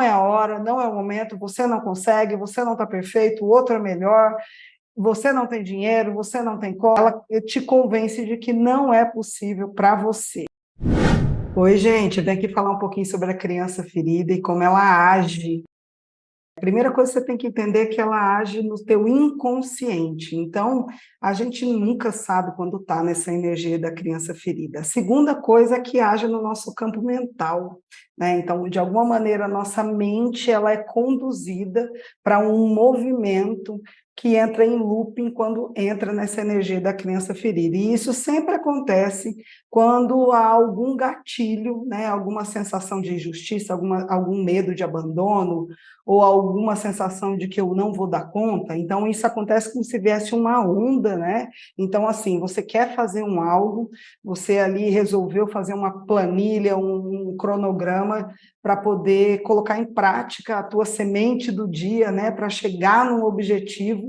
é a hora, não é o momento, você não consegue, você não está perfeito, o outro é melhor, você não tem dinheiro, você não tem como, ela te convence de que não é possível para você. Oi, gente, eu vim aqui falar um pouquinho sobre a criança ferida e como ela age. A primeira coisa que você tem que entender é que ela age no teu inconsciente. Então, a gente nunca sabe quando está nessa energia da criança ferida. A segunda coisa é que age no nosso campo mental, né? Então, de alguma maneira, a nossa mente ela é conduzida para um movimento que entra em looping quando entra nessa energia da criança ferida. E isso sempre acontece quando há algum gatilho, né? Alguma sensação de injustiça, algum medo de abandono, ou alguma sensação de que eu não vou dar conta. Então, isso acontece como se viesse uma onda, né? Então, assim, você quer fazer algo, você ali resolveu fazer uma planilha, um cronograma para poder colocar em prática a tua semente do dia, né? Para chegar num objetivo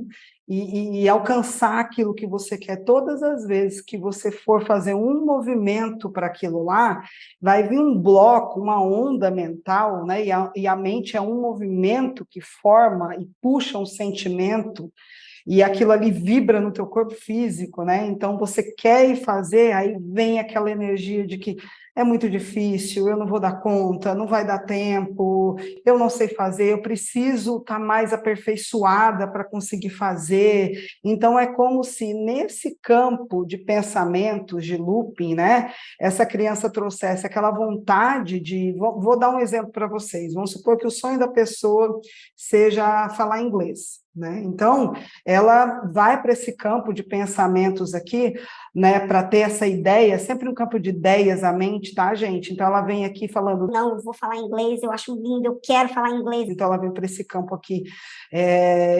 e alcançar aquilo que você quer. Todas as vezes que você for fazer um movimento para aquilo lá, vai vir um bloco, uma onda mental, né? E a mente é um movimento que forma e puxa um sentimento, e aquilo ali vibra no teu corpo físico, né? Então você quer ir fazer, aí vem aquela energia de que é muito difícil, eu não vou dar conta, não vai dar tempo, eu não sei fazer, eu preciso estar mais aperfeiçoada para conseguir fazer. Então é como se nesse campo de pensamentos, de looping, né, essa criança trouxesse aquela vontade de, vou dar um exemplo para vocês, vamos supor que o sonho da pessoa seja falar inglês, né? Então, ela vai para esse campo de pensamentos aqui, né, para ter essa ideia, sempre um campo de ideias, a mente, tá, gente? Então, ela vem aqui falando, não, eu vou falar inglês, eu acho lindo, eu quero falar inglês. então, ela vem para esse campo aqui,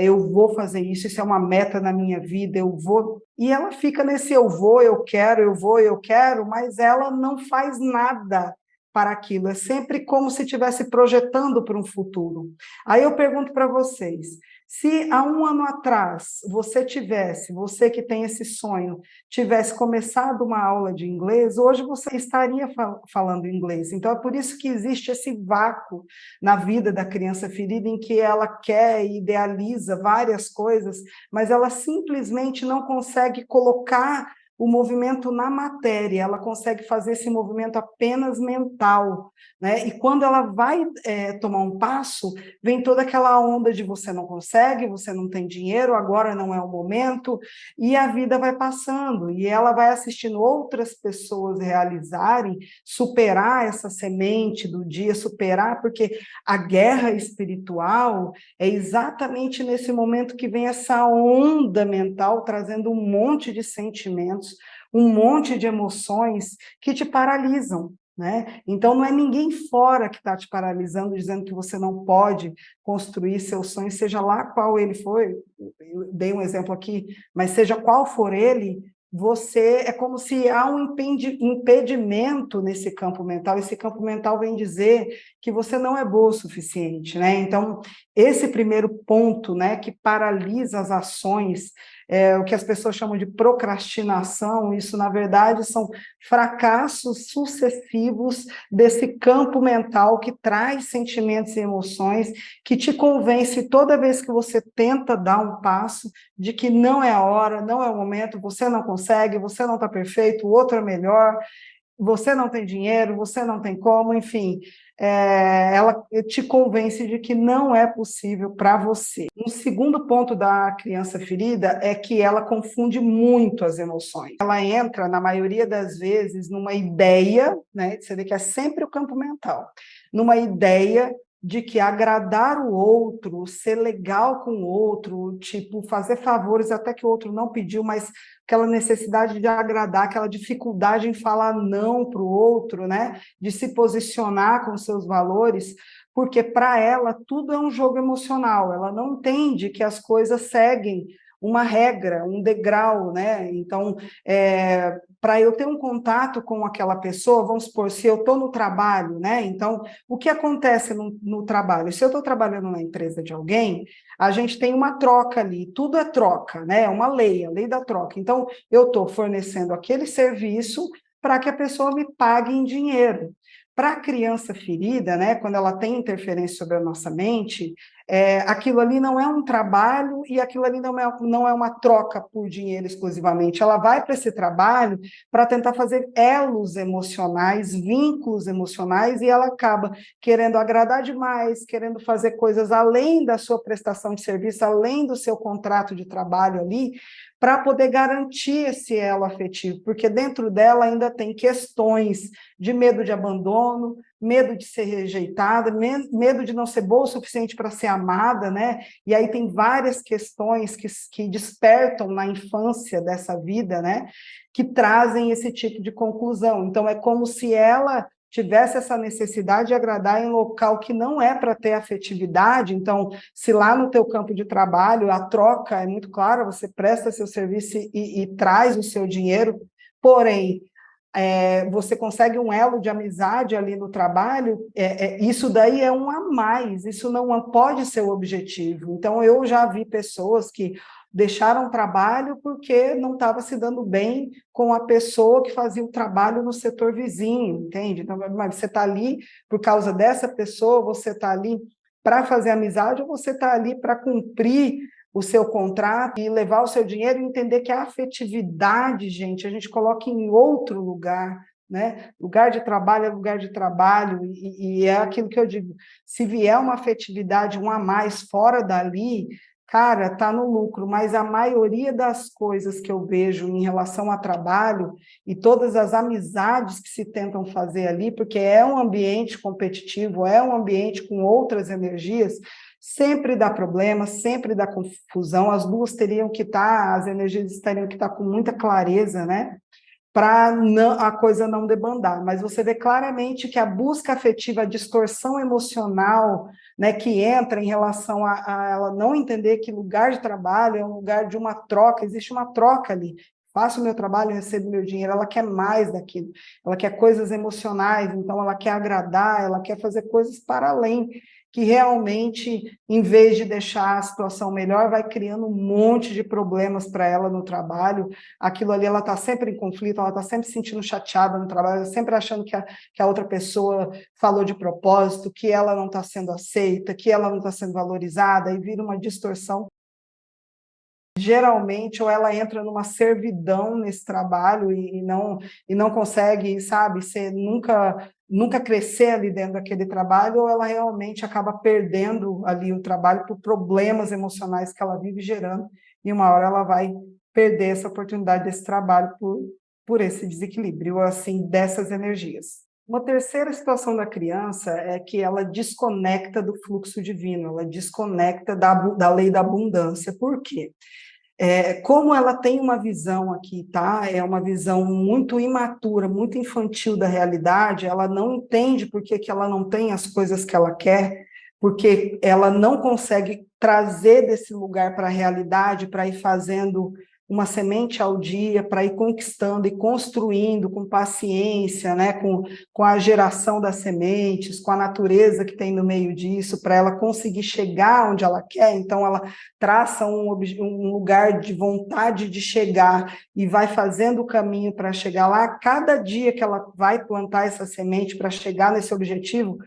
eu vou fazer isso, isso é uma meta na minha vida, eu vou. E ela fica nesse eu vou, eu quero, eu vou, eu quero, mas ela não faz nada para aquilo, é sempre como se estivesse projetando para um futuro. Aí eu pergunto para vocês, se há um ano atrás você que tem esse sonho, tivesse começado uma aula de inglês, hoje você estaria falando inglês. Então é por isso que existe esse vácuo na vida da criança ferida, em que ela quer e idealiza várias coisas, mas ela simplesmente não consegue colocar o movimento na matéria, ela consegue fazer esse movimento apenas mental, né? E quando ela vai tomar um passo, vem toda aquela onda de você não consegue, você não tem dinheiro, agora não é o momento, e a vida vai passando, e ela vai assistindo outras pessoas realizarem, superar essa semente do dia, superar, porque a guerra espiritual é exatamente nesse momento que vem essa onda mental, trazendo um monte de sentimentos, um monte de emoções que te paralisam, né? Então, não é ninguém fora que está te paralisando, dizendo que você não pode construir seu sonho, seja lá qual ele for, eu dei um exemplo aqui, mas seja qual for ele, você é como se há um impedimento nesse campo mental. Esse campo mental vem dizer que você não é boa o suficiente, né? Então, esse primeiro ponto, né, que paralisa as ações, o que as pessoas chamam de procrastinação, isso, na verdade, são fracassos sucessivos desse campo mental que traz sentimentos e emoções, que te convence toda vez que você tenta dar um passo, de que não é a hora, não é o momento, você não consegue, você não está perfeito, o outro é melhor, você não tem dinheiro, você não tem como, enfim, ela te convence de que não é possível para você. Um segundo ponto da criança ferida é que ela confunde muito as emoções. Ela entra, na maioria das vezes, numa ideia, né? Você vê que é sempre o campo mental, numa ideia de que agradar o outro, ser legal com o outro, tipo, fazer favores até que o outro não pediu, mas aquela necessidade de agradar, aquela dificuldade em falar não para o outro, né? De se posicionar com seus valores, porque para ela tudo é um jogo emocional, ela não entende que as coisas seguem uma regra, um degrau, né? Então, para eu ter um contato com aquela pessoa, vamos supor, se eu estou no trabalho, né? Então, o que acontece no trabalho? Se eu estou trabalhando na empresa de alguém, a gente tem uma troca ali, tudo é troca, né? É uma lei, a lei da troca. Então, eu estou fornecendo aquele serviço para que a pessoa me pague em dinheiro. Para a criança ferida, né, quando ela tem interferência sobre a nossa mente, aquilo ali não é um trabalho e aquilo ali não é uma troca por dinheiro exclusivamente. Ela vai para esse trabalho para tentar fazer elos emocionais, vínculos emocionais, e ela acaba querendo agradar demais, querendo fazer coisas além da sua prestação de serviço, além do seu contrato de trabalho ali, para poder garantir esse elo afetivo, porque dentro dela ainda tem questões de medo de abandono, medo de ser rejeitada, medo de não ser boa o suficiente para ser amada, né? E aí tem várias questões que despertam na infância dessa vida, né? Que trazem esse tipo de conclusão. Então, é como se ela tivesse essa necessidade de agradar em um local que não é para ter afetividade. Então, se lá no teu campo de trabalho a troca é muito clara, você presta seu serviço e traz o seu dinheiro, porém, você consegue um elo de amizade ali no trabalho, isso daí é um a mais, isso não pode ser o objetivo. Então, eu já vi pessoas que deixaram o trabalho porque não estava se dando bem com a pessoa que fazia o trabalho no setor vizinho, entende? Então, mas você está ali por causa dessa pessoa, você está ali para fazer amizade ou você está ali para cumprir o seu contrato e levar o seu dinheiro e entender que a afetividade, gente, a gente coloca em outro lugar, né? Lugar de trabalho é lugar de trabalho, e é aquilo que eu digo, se vier uma afetividade, um a mais fora dali, cara, tá no lucro, mas a maioria das coisas que eu vejo em relação a trabalho e todas as amizades que se tentam fazer ali, porque é um ambiente competitivo, é um ambiente com outras energias, sempre dá problema, sempre dá confusão, as duas teriam que estar, as energias teriam que estar com muita clareza, né? Para a coisa não debandar, mas você vê claramente que a busca afetiva, a distorção emocional, né, que entra em relação a ela não entender que lugar de trabalho é um lugar de uma troca, existe uma troca ali, faço o meu trabalho, recebo meu dinheiro, ela quer mais daquilo, ela quer coisas emocionais, então ela quer agradar, ela quer fazer coisas para além, que realmente, em vez de deixar a situação melhor, vai criando um monte de problemas para ela no trabalho, aquilo ali, ela está sempre em conflito, ela está sempre se sentindo chateada no trabalho, sempre achando que a outra pessoa falou de propósito, que ela não está sendo aceita, que ela não está sendo valorizada, e vira uma distorção. Geralmente, ou ela entra numa servidão nesse trabalho e não consegue, sabe, nunca crescer ali dentro daquele trabalho, ou ela realmente acaba perdendo ali o trabalho por problemas emocionais que ela vive gerando, e uma hora ela vai perder essa oportunidade desse trabalho por esse desequilíbrio, assim, dessas energias. Uma terceira situação da criança é que ela desconecta do fluxo divino, ela desconecta da lei da abundância. Por quê? Como ela tem uma visão aqui, tá? É uma visão muito imatura, muito infantil da realidade, ela não entende por que ela não tem as coisas que ela quer, porque ela não consegue trazer desse lugar para a realidade, para ir fazendo uma semente ao dia, para ir conquistando e construindo com paciência, né? Com a geração das sementes, com a natureza que tem no meio disso, para ela conseguir chegar onde ela quer. Então, ela traça um lugar de vontade de chegar e vai fazendo o caminho para chegar lá. Cada dia que ela vai plantar essa semente para chegar nesse objetivo,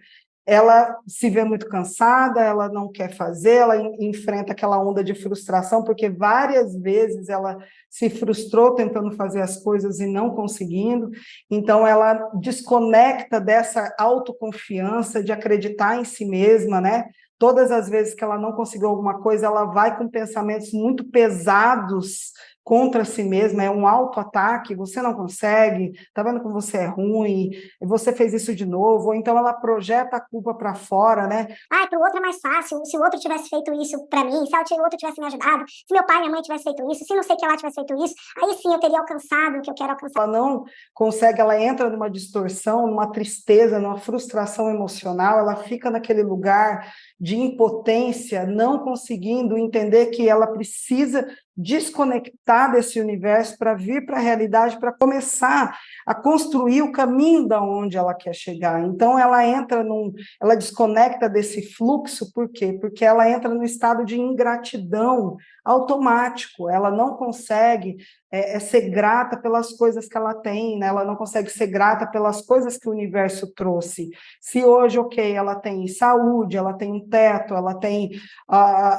ela se vê muito cansada, ela não quer fazer, ela enfrenta aquela onda de frustração, porque várias vezes ela se frustrou tentando fazer as coisas e não conseguindo, então ela desconecta dessa autoconfiança, de acreditar em si mesma, né? Todas as vezes que ela não conseguiu alguma coisa, ela vai com pensamentos muito pesados contra si mesma, é um autoataque, você não consegue, tá vendo como você é ruim, você fez isso de novo, ou então ela projeta a culpa para fora, né? Ah, para o outro é mais fácil, se o outro tivesse feito isso para mim, se o outro tivesse me ajudado, se meu pai e minha mãe tivessem feito isso, se não sei o que lá tivesse feito isso, aí sim eu teria alcançado o que eu quero alcançar. Ela não consegue, ela entra numa distorção, numa tristeza, numa frustração emocional, ela fica naquele lugar de impotência, não conseguindo entender que ela precisa desconectar desse universo para vir para a realidade, para começar a construir o caminho da onde ela quer chegar. Então ela desconecta desse fluxo, por quê? Porque ela entra no estado de ingratidão automático, ela não consegue é ser grata pelas coisas que ela tem, né? Ela não consegue ser grata pelas coisas que o universo trouxe. Se hoje, ok, ela tem saúde, ela tem um teto, ela tem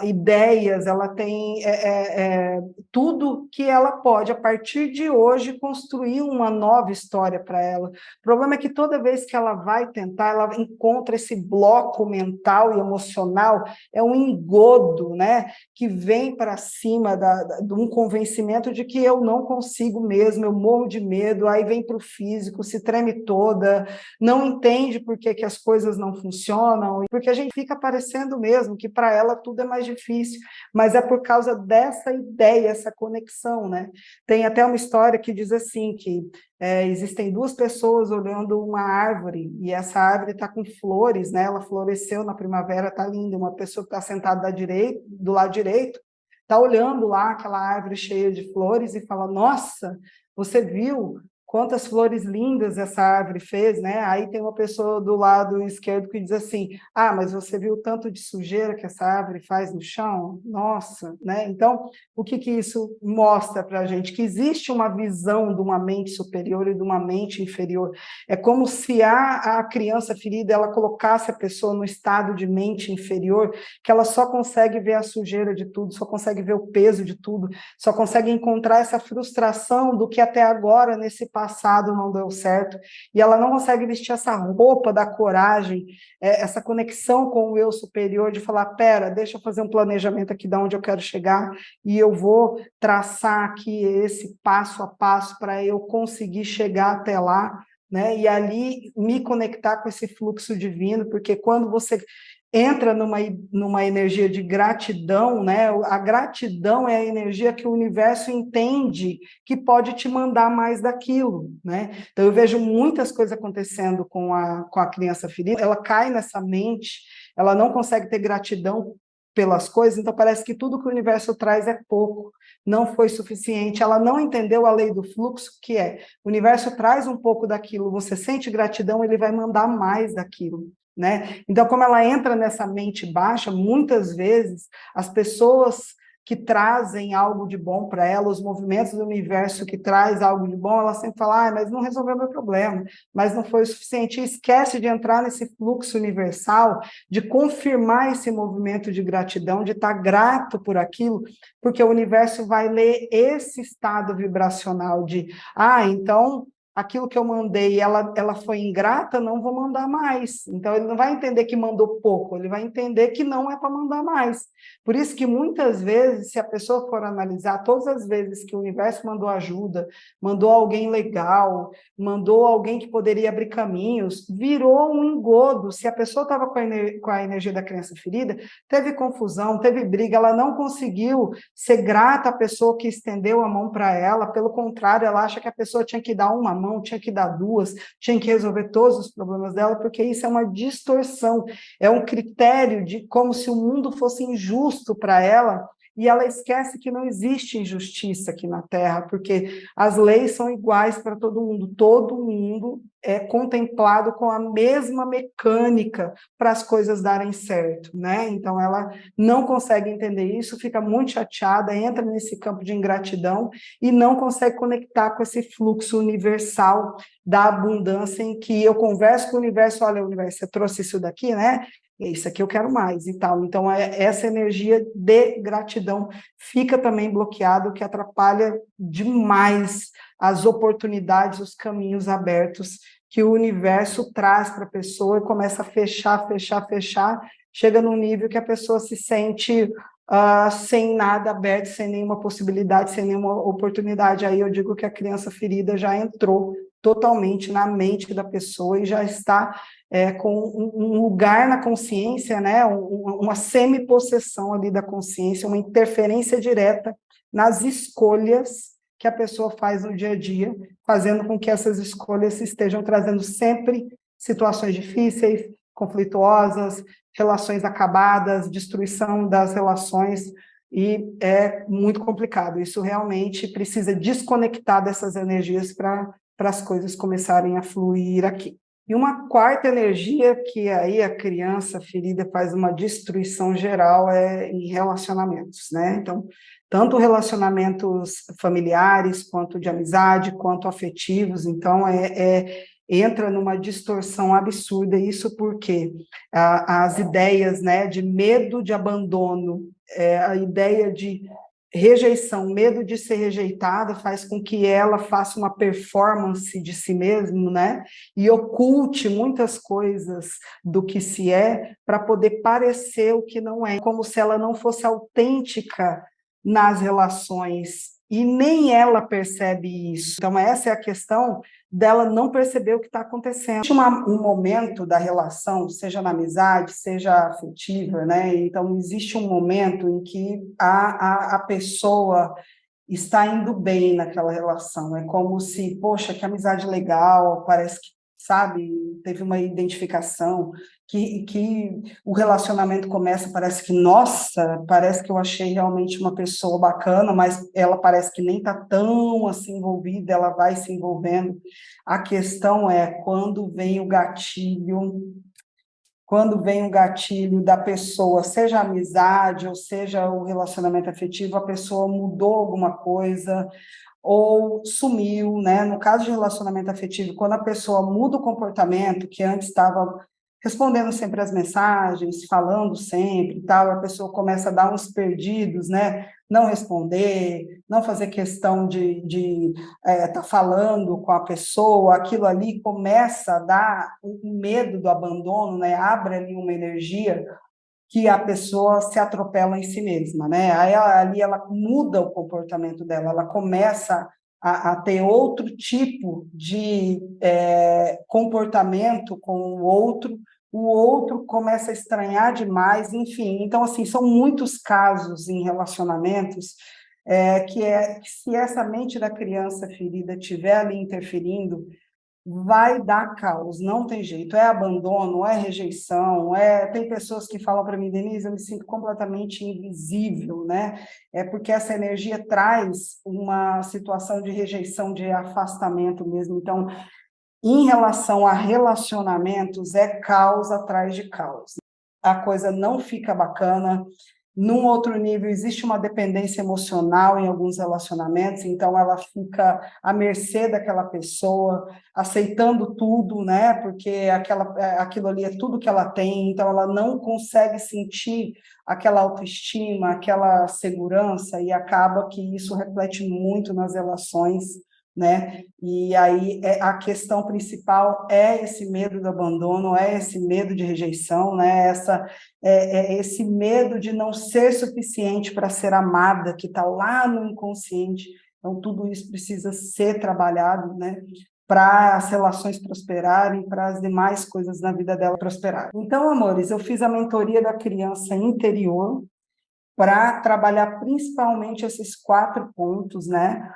ideias, ela tem tudo que ela pode, a partir de hoje, construir uma nova história para ela. O problema é que toda vez que ela vai tentar, ela encontra esse bloco mental e emocional, é um engodo, né? Que vem para cima de um convencimento de que eu não consigo mesmo, eu morro de medo, aí vem para o físico, se treme toda, não entende por que as coisas não funcionam, porque a gente fica parecendo mesmo que para ela tudo é mais difícil, mas é por causa dessa ideia, essa conexão, né? Tem até uma história que diz assim, que existem duas pessoas olhando uma árvore, e essa árvore está com flores, né? Ela floresceu na primavera, está linda, uma pessoa que está sentada do lado direito, está olhando lá aquela árvore cheia de flores e fala, nossa, você viu quantas flores lindas essa árvore fez, né? Aí tem uma pessoa do lado esquerdo que diz assim, mas você viu o tanto de sujeira que essa árvore faz no chão? Nossa, né? Então, o que isso mostra para a gente? Que existe uma visão de uma mente superior e de uma mente inferior. É como se a criança ferida, ela colocasse a pessoa no estado de mente inferior, que ela só consegue ver a sujeira de tudo, só consegue ver o peso de tudo, só consegue encontrar essa frustração do que até agora, nesse passado, não deu certo, e ela não consegue vestir essa roupa da coragem, essa conexão com o eu superior, de falar, pera, deixa eu fazer um planejamento aqui de onde eu quero chegar, e eu vou traçar aqui esse passo a passo para eu conseguir chegar até lá, né? E ali me conectar com esse fluxo divino, porque quando você entra numa energia de gratidão, né? A gratidão é a energia que o universo entende que pode te mandar mais daquilo, né? Então, eu vejo muitas coisas acontecendo com a criança ferida, ela cai nessa mente, ela não consegue ter gratidão pelas coisas, então parece que tudo que o universo traz é pouco, não foi suficiente, ela não entendeu a lei do fluxo, que o universo traz um pouco daquilo, você sente gratidão, ele vai mandar mais daquilo, né? Então, como ela entra nessa mente baixa, muitas vezes as pessoas que trazem algo de bom para ela, os movimentos do universo que traz algo de bom, ela sempre fala, mas não resolveu meu problema, mas não foi o suficiente, e esquece de entrar nesse fluxo universal, de confirmar esse movimento de gratidão, de estar grato por aquilo, porque o universo vai ler esse estado vibracional de, então aquilo que eu mandei, ela foi ingrata, não vou mandar mais. Então, ele não vai entender que mandou pouco, ele vai entender que não é para mandar mais. Por isso que, muitas vezes, se a pessoa for analisar, todas as vezes que o universo mandou ajuda, mandou alguém legal, mandou alguém que poderia abrir caminhos, virou um engodo. Se a pessoa estava com a energia da criança ferida, teve confusão, teve briga, ela não conseguiu ser grata à pessoa que estendeu a mão para ela, pelo contrário, ela acha que a pessoa tinha que dar uma mão, tinha que dar duas, tinha que resolver todos os problemas dela, porque isso é uma distorção, é um critério de como se o mundo fosse injusto para ela, e ela esquece que não existe injustiça aqui na Terra, porque as leis são iguais para todo mundo é contemplado com a mesma mecânica para as coisas darem certo, né? Então, ela não consegue entender isso, fica muito chateada, entra nesse campo de ingratidão e não consegue conectar com esse fluxo universal da abundância, em que eu converso com o universo, olha, universo, você trouxe isso daqui, né? Isso aqui eu quero mais e tal. Então, essa energia de gratidão fica também bloqueada, o que atrapalha demais as oportunidades, os caminhos abertos que o universo traz para a pessoa e começa a fechar, chega num nível que a pessoa se sente sem nada aberto, sem nenhuma possibilidade, sem nenhuma oportunidade. Aí eu digo que a criança ferida já entrou totalmente na mente da pessoa e já está com um lugar na consciência, né? Uma semi-possessão ali da consciência, uma interferência direta nas escolhas que a pessoa faz no dia a dia, fazendo com que essas escolhas estejam trazendo sempre situações difíceis, conflituosas, relações acabadas, destruição das relações, e é muito complicado. Isso realmente precisa desconectar dessas energias para as coisas começarem a fluir aqui. E uma quarta energia que aí a criança ferida faz uma destruição geral é em relacionamentos, né? Então, tanto relacionamentos familiares, quanto de amizade, quanto afetivos, então entra numa distorção absurda, isso porque as ideias, né, de medo de abandono, a ideia de rejeição, medo de ser rejeitada faz com que ela faça uma performance de si mesma, né? E oculte muitas coisas do que se é para poder parecer o que não é, como se ela não fosse autêntica nas relações. E nem ela percebe isso. Então, essa é a questão dela não perceber o que está acontecendo. Existe um momento da relação, seja na amizade, seja afetiva, né? Então, existe um momento em que a pessoa está indo bem naquela relação. É como se, poxa, que amizade legal, parece que, sabe, teve uma identificação, que o relacionamento começa, parece que, nossa, parece que eu achei realmente uma pessoa bacana, mas ela parece que nem está tão assim envolvida, ela vai se envolvendo. A questão é quando vem o gatilho da pessoa, seja a amizade ou seja o relacionamento afetivo, a pessoa mudou alguma coisa ou sumiu, né? No caso de relacionamento afetivo, quando a pessoa muda o comportamento, que antes estava respondendo sempre as mensagens, falando sempre e tal, a pessoa começa a dar uns perdidos, né? Não responder, não fazer questão de estar falando com a pessoa, aquilo ali começa a dar um medo do abandono, né? Abre ali uma energia que a pessoa se atropela em si mesma, né? Aí ali ela muda o comportamento dela, ela começa a ter outro tipo de comportamento com o outro começa a estranhar demais, enfim. Então, assim, são muitos casos em relacionamentos que se essa mente da criança ferida estiver ali interferindo, vai dar caos, não tem jeito, é abandono, é rejeição, tem pessoas que falam para mim, Denise, eu me sinto completamente invisível, né? É porque essa energia traz uma situação de rejeição, de afastamento mesmo. Então, em relação a relacionamentos, é caos atrás de caos. A coisa não fica bacana. Num outro nível, existe uma dependência emocional em alguns relacionamentos, então ela fica à mercê daquela pessoa, aceitando tudo, né? Porque aquilo ali é tudo que ela tem, então ela não consegue sentir aquela autoestima, aquela segurança, e acaba que isso reflete muito nas relações, né? E aí a questão principal é esse medo do abandono, é esse medo de rejeição, né? Esse medo de não ser suficiente para ser amada, que está lá no inconsciente. Então, tudo isso precisa ser trabalhado, né? Para as relações prosperarem, para as demais coisas na vida dela prosperarem. Então, amores, eu fiz a mentoria da criança interior para trabalhar principalmente esses 4 pontos, né?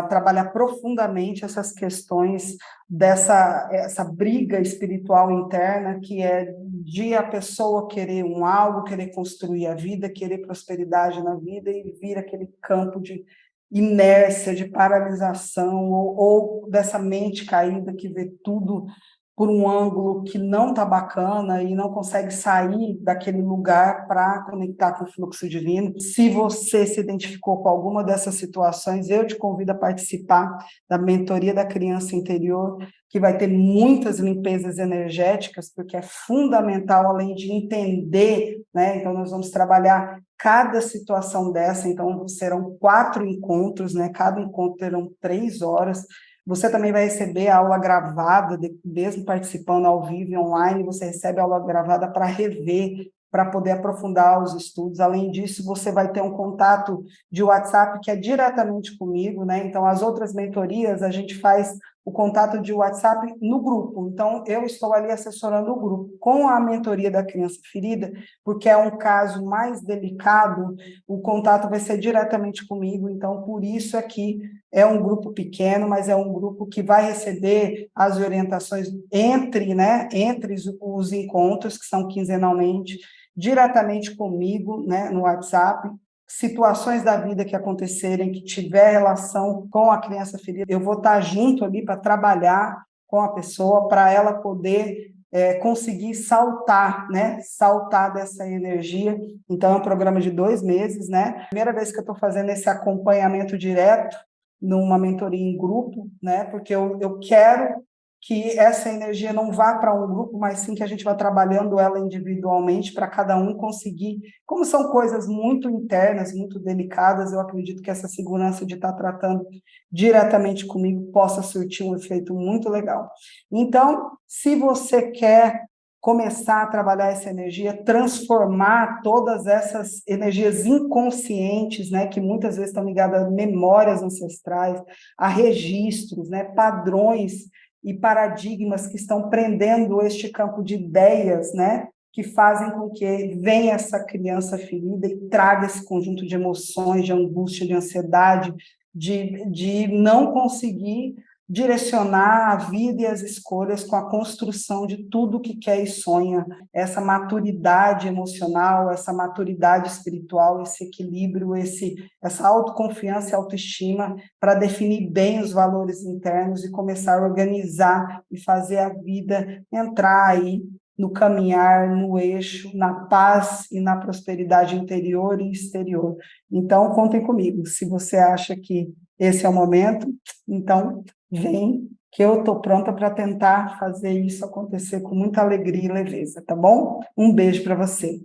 Trabalhar profundamente essas questões essa briga espiritual interna, que é de a pessoa querer algo, querer construir a vida, querer prosperidade na vida e vir aquele campo de inércia, de paralisação, ou dessa mente caída que vê tudo por um ângulo que não está bacana e não consegue sair daquele lugar para conectar com o fluxo divino. Se você se identificou com alguma dessas situações, eu te convido a participar da mentoria da criança interior, que vai ter muitas limpezas energéticas, porque é fundamental, além de entender, né? Então, nós vamos trabalhar cada situação dessa, então serão 4 encontros, né? Cada encontro terão 3 horas. Você também vai receber a aula gravada, mesmo participando ao vivo e online, você recebe a aula gravada para rever, para poder aprofundar os estudos. Além disso, você vai ter um contato de WhatsApp que é diretamente comigo, né? Então, as outras mentorias, a gente faz o contato de WhatsApp no grupo. Então, eu estou ali assessorando o grupo. Com a mentoria da criança ferida, porque é um caso mais delicado, o contato vai ser diretamente comigo. Então, por isso aqui é um grupo pequeno, mas é um grupo que vai receber as orientações entre os encontros, que são quinzenalmente, diretamente comigo, né, no WhatsApp. Situações da vida que acontecerem, que tiver relação com a criança ferida, eu vou estar junto ali para trabalhar com a pessoa para ela poder conseguir saltar, né? Saltar dessa energia. Então, é um programa de 2 meses, né? Primeira vez que eu estou fazendo esse acompanhamento direto numa mentoria em grupo, né? Porque eu quero que essa energia não vá para um grupo, mas sim que a gente vá trabalhando ela individualmente para cada um conseguir. Como são coisas muito internas, muito delicadas, eu acredito que essa segurança de estar tratando diretamente comigo possa surtir um efeito muito legal. Então, se você quer começar a trabalhar essa energia, transformar todas essas energias inconscientes, né, que muitas vezes estão ligadas a memórias ancestrais, a registros, né, padrões e paradigmas que estão prendendo este campo de ideias, né, que fazem com que venha essa criança ferida e traga esse conjunto de emoções, de angústia, de ansiedade, de não conseguir direcionar a vida e as escolhas com a construção de tudo que quer e sonha, essa maturidade emocional, essa maturidade espiritual, esse equilíbrio, essa autoconfiança e autoestima para definir bem os valores internos e começar a organizar e fazer a vida entrar aí no caminhar, no eixo, na paz e na prosperidade interior e exterior. Então, contem comigo. Se você acha que esse é o momento, então vem, que eu estou pronta para tentar fazer isso acontecer com muita alegria e leveza, tá bom? Um beijo para você.